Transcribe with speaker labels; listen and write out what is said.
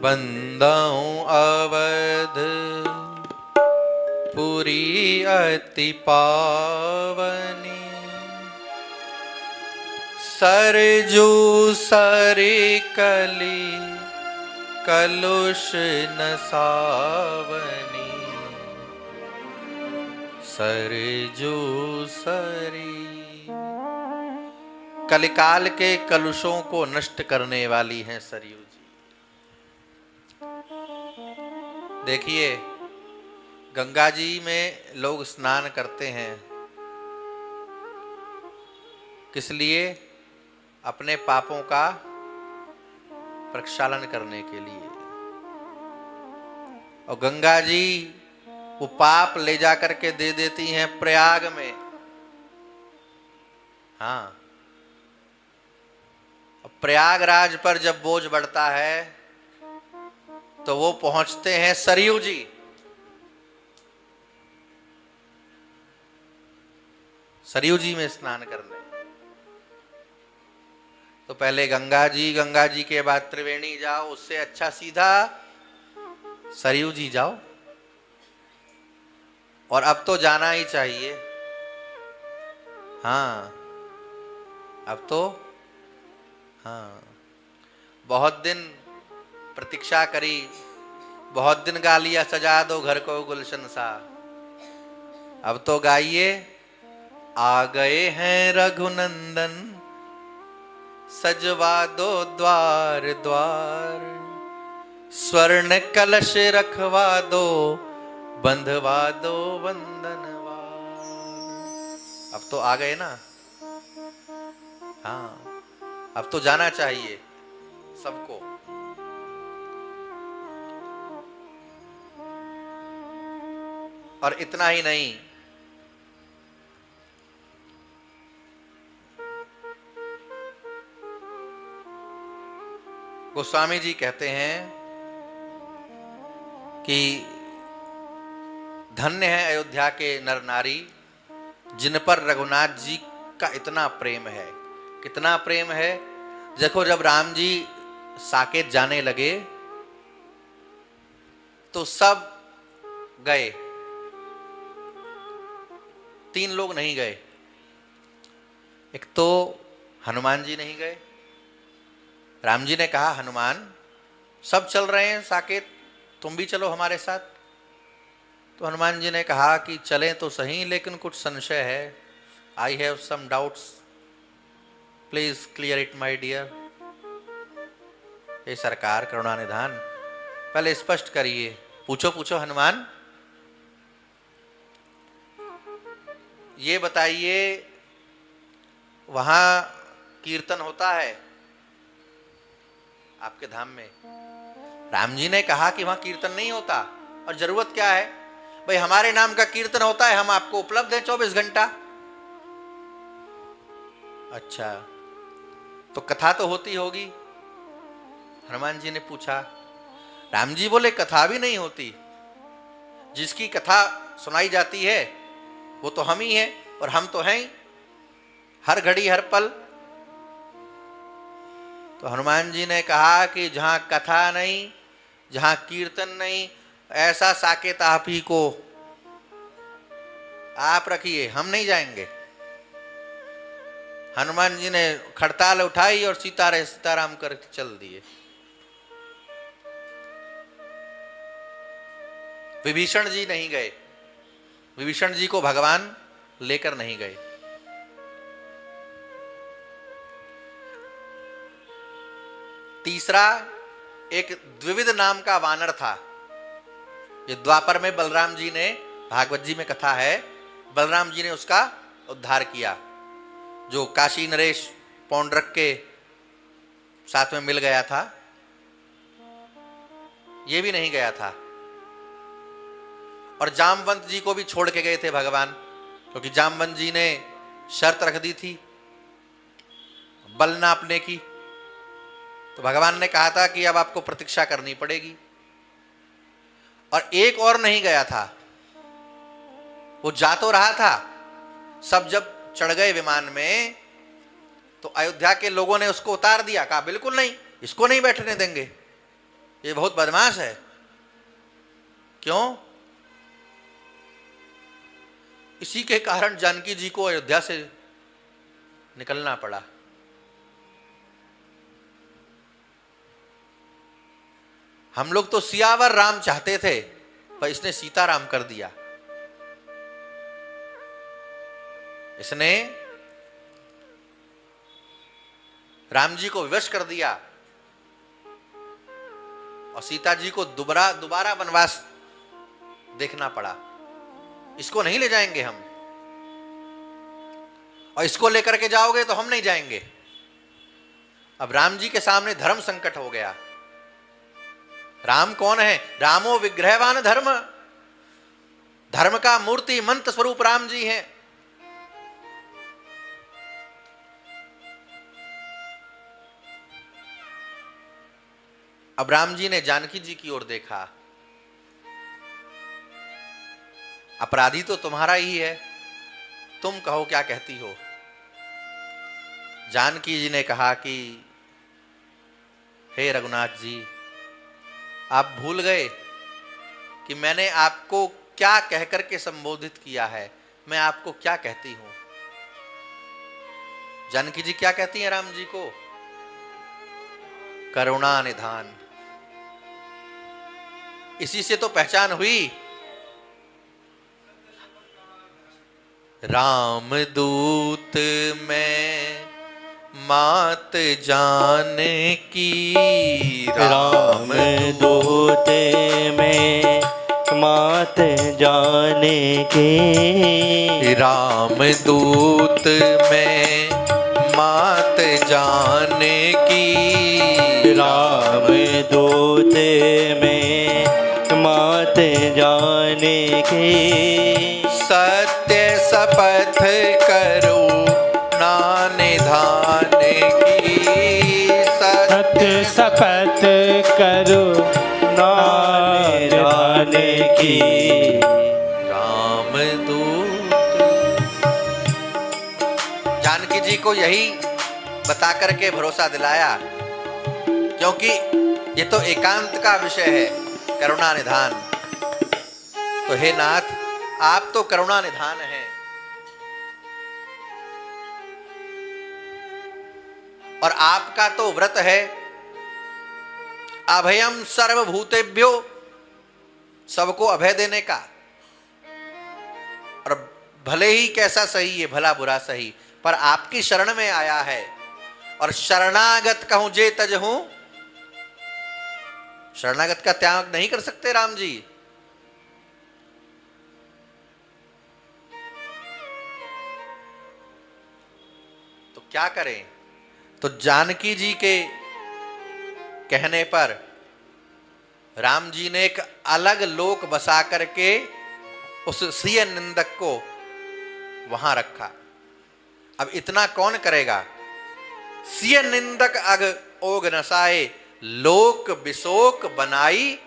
Speaker 1: बंदाऊं अवध पुरी अति पावनी, सरजू सरी कली कलुष नसावनी, सरजू सरी। कलिकाल के कलुषों को नष्ट करने वाली हैं सरयू जी। देखिए, गंगा जी में लोग स्नान करते हैं, किस लिए? अपने पापों का प्रक्षालन करने के लिए। और गंगा जी वो पाप ले जा करके दे देती हैं प्रयाग में। हाँ, प्रयागराज पर जब बोझ बढ़ता है तो वो पहुंचते हैं सरयू जी। सरयू जी में स्नान करने। तो पहले गंगा जी के बाद त्रिवेणी जाओ, उससे अच्छा सीधा सरयू जी जाओ। और अब तो जाना ही चाहिए। हाँ, अब तो हाँ, बहुत दिन प्रतीक्षा करी, बहुत दिन गा लिया सजा दो घर को गुलशन सा। अब तो गाइए, आ गए हैं रघुनंदन सजवा दो द्वार द्वार, स्वर्ण कलश रखवा दो बंधवा दो वंदनवार। अब तो आ गए ना। हाँ, अब तो जाना चाहिए सबको। और इतना ही नहीं, गोस्वामी जी कहते हैं कि धन्य है अयोध्या के नर नारी जिन पर रघुनाथ जी का इतना प्रेम है। कितना प्रेम है? देखो, जब राम जी साकेत जाने लगे तो सब गए, 3 लोग नहीं गए। एक तो हनुमान जी नहीं गए। राम जी ने कहा, हनुमान सब चल रहे हैं साकेत, तुम भी चलो हमारे साथ। तो हनुमान जी ने कहा कि चलें तो सही, लेकिन कुछ संशय है। I have some doubts, please clear it my dear. हे सरकार करुणा निधान, पहले स्पष्ट करिए। पूछो पूछो हनुमान, ये बताइए, वहां कीर्तन होता है आपके धाम में? राम जी ने कहा कि वहां कीर्तन नहीं होता। और जरूरत क्या है भाई? हमारे नाम का कीर्तन होता है, हम आपको उपलब्ध हैं 24 घंटा। अच्छा, तो कथा तो होती होगी? हनुमान जी ने पूछा। राम जी बोले, कथा भी नहीं होती। जिसकी कथा सुनाई जाती है वो तो हम ही हैं, और हम तो हैं ही हर घड़ी हर पल। तो हनुमान जी ने कहा कि जहां कथा नहीं, जहां कीर्तन नहीं, ऐसा साकेत आप ही को आप रखिए, हम नहीं जाएंगे। हनुमान जी ने खड़ताल उठाई और सीताराम करके चल दिए। विभीषण जी नहीं गए। विभीषण जी को भगवान लेकर नहीं गए। तीसरा, एक द्विविध नाम का वानर था। ये द्वापर में बलराम जी ने, भागवत जी में कथा है, बलराम जी ने उसका उद्धार किया। जो काशी नरेश पौंड्रक के साथ में मिल गया था, ये भी नहीं गया था। और जामवंत जी को भी छोड़ के गए थे भगवान, क्योंकि जामवंत जी ने शर्त रख दी थी बल नापने की। तो भगवान ने कहा था कि अब आपको प्रतीक्षा करनी पड़ेगी। और एक और नहीं गया था, वो जा तो रहा था। सब जब चढ़ गए विमान में तो अयोध्या के लोगों ने उसको उतार दिया। कहा बिल्कुल नहीं, इसको नहीं बैठने देंगे, ये बहुत बदमाश है। क्यों? इसी के कारण जानकी जी को अयोध्या से निकलना पड़ा। हम लोग तो सियावर राम चाहते थे, पर इसने सीताराम कर दिया। इसने राम जी को विवश कर दिया और सीता जी को दोबारा वनवास देखना पड़ा। इसको नहीं ले जाएंगे हम, और इसको लेकर के जाओगे तो हम नहीं जाएंगे। अब राम जी के सामने धर्म संकट हो गया। राम कौन है? रामो विग्रहवान धर्म, धर्म का मूर्ति मंत्र स्वरूप राम जी हैं। अब राम जी ने जानकी जी की ओर देखा। अपराधी तो तुम्हारा ही है, तुम कहो क्या कहती हो। जानकी जी ने कहा कि हे रघुनाथ जी, आप भूल गए कि मैंने आपको क्या कहकर के संबोधित किया है। मैं आपको क्या कहती हूं? जानकी जी क्या कहती हैं राम जी को? करुणा निधान। इसी से तो पहचान हुई। राम दूत में मात जान की,
Speaker 2: राम दूत में मात जाने की,
Speaker 1: राम दूत में मात जाने की,
Speaker 2: राम दूत में मात जाने की,
Speaker 1: सत्य शपथ करुणा निधान की,
Speaker 2: सत्य शपथ करुणा निधान की।
Speaker 1: रामदूत। जानकी जी को यही बता करके भरोसा दिलाया, क्योंकि ये तो एकांत का विषय है, करुणा निधान। तो हे नाथ, आप तो करुणा निधान हैं, और आपका तो व्रत है अभयम सर्वभूतेभ्यो, सबको अभय देने का। और भले ही कैसा सही है, भला बुरा सही, पर आपकी शरण में आया है। और शरणागत कहूं जे तज हूं, शरणागत का त्याग नहीं कर सकते राम जी। तो क्या करें? तो जानकी जी के कहने पर राम जी ने एक अलग लोक बसा करके उस सिय निंदक को वहां रखा। अब इतना कौन करेगा? सिय निंदक अग ओग नसाए, लोक बिशोक बनाई